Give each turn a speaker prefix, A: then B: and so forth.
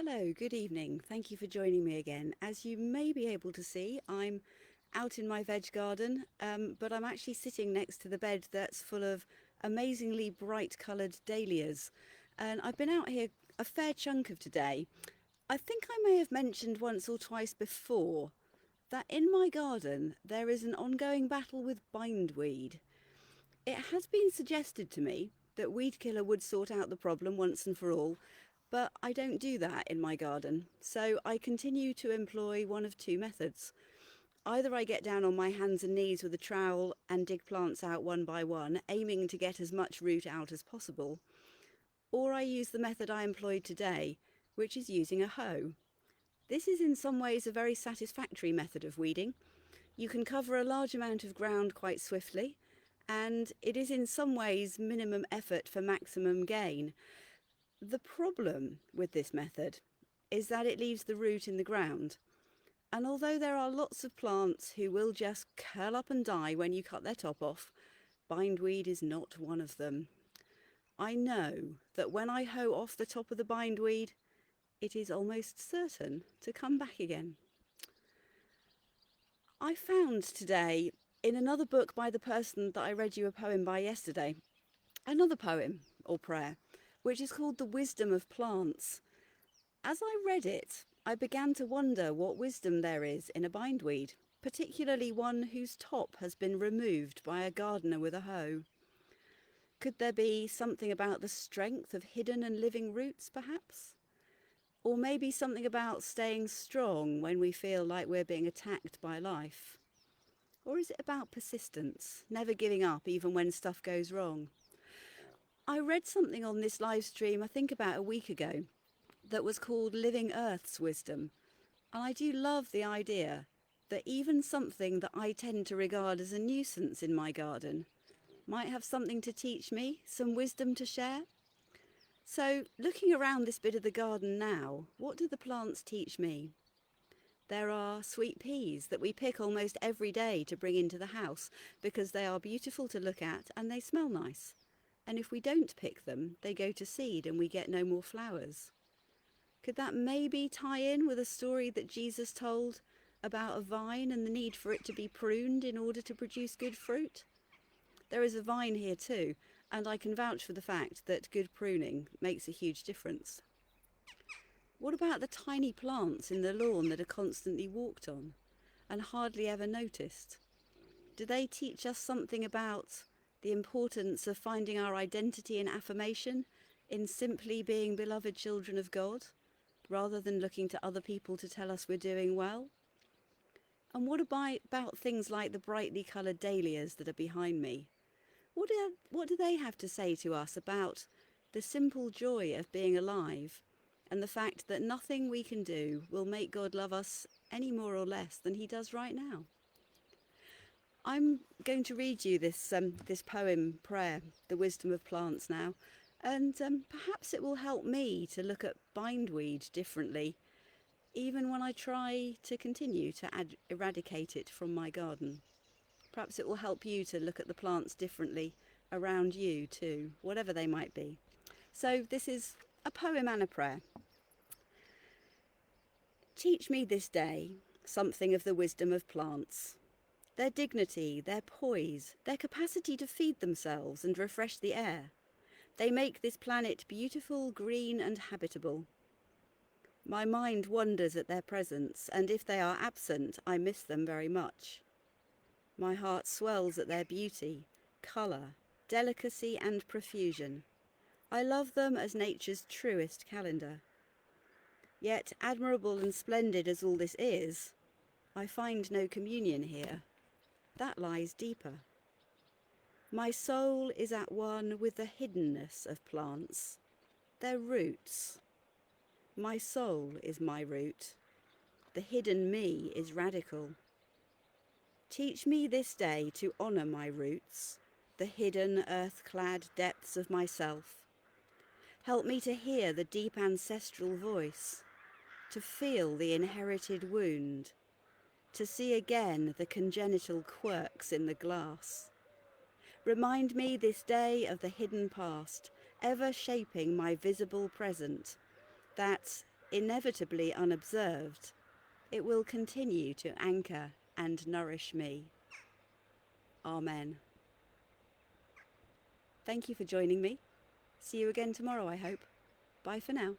A: Hello, good evening. Thank you for joining me again. As you may be able to see, I'm out in my veg garden, but I'm actually sitting next to the bed that's full of amazingly bright coloured dahlias. And I've been out here a fair chunk of today. I think I may have mentioned once or twice before that in my garden there is an ongoing battle with bindweed. It has been suggested to me that weed killer would sort out the problem once and for all, but I don't do that in my garden, so I continue to employ one of two methods. Either I get down on my hands and knees with a trowel and dig plants out one by one, aiming to get as much root out as possible, or I use the method I employed today, which is using a hoe. This is in some ways a very satisfactory method of weeding. You can cover a large amount of ground quite swiftly, and it is in some ways minimum effort for maximum gain. The problem with this method is that it leaves the root in the ground. And although there are lots of plants who will just curl up and die when you cut their top off, bindweed is not one of them. I know that when I hoe off the top of the bindweed, it is almost certain to come back again. I found today, in another book by the person that I read you a poem by yesterday, another poem or prayer, which is called The Wisdom of Plants. As I read it, I began to wonder what wisdom there is in a bindweed, particularly one whose top has been removed by a gardener with a hoe. Could there be something about the strength of hidden and living roots, perhaps? Or maybe something about staying strong when we feel like we're being attacked by life? Or is it about persistence, never giving up even when stuff goes wrong? I read something on this live stream, I think about a week ago, that was called Living Earth's Wisdom. And I do love the idea that even something that I tend to regard as a nuisance in my garden might have something to teach me, some wisdom to share. So, looking around this bit of the garden now, what do the plants teach me? There are sweet peas that we pick almost every day to bring into the house because they are beautiful to look at and they smell nice. And if we don't pick them, they go to seed and we get no more flowers. Could that maybe tie in with a story that Jesus told about a vine and the need for it to be pruned in order to produce good fruit? There is a vine here too, and I can vouch for the fact that good pruning makes a huge difference. What about the tiny plants in the lawn that are constantly walked on and hardly ever noticed? Do they teach us something about the importance of finding our identity and affirmation in simply being beloved children of God, rather than looking to other people to tell us we're doing well? And what about things like the brightly coloured dahlias that are behind me? What do they have to say to us about the simple joy of being alive and the fact that nothing we can do will make God love us any more or less than he does right now? I'm going to read you this poem prayer, The Wisdom of Plants now, and perhaps it will help me to look at bindweed differently, even when I try to continue to eradicate it from my garden. Perhaps it will help you to look at the plants differently around you too, whatever they might be. So this is a poem and a prayer. Teach me this day something of the wisdom of plants. Their dignity, their poise, their capacity to feed themselves and refresh the air. They make this planet beautiful, green and habitable. My mind wonders at their presence, and if they are absent, I miss them very much. My heart swells at their beauty, colour, delicacy and profusion. I love them as nature's truest calendar. Yet, admirable and splendid as all this is, I find no communion here. That lies deeper. My soul is at one with the hiddenness of plants, their roots. My soul is my root. The hidden me is radical. Teach me this day to honour my roots, the hidden earth-clad depths of myself. Help me to hear the deep ancestral voice, to feel the inherited wound, to see again the congenital quirks in the glass. Remind me this day of the hidden past, ever shaping my visible present, that inevitably unobserved, it will continue to anchor and nourish me. Amen. Thank you for joining me. See you again tomorrow, I hope. Bye for now.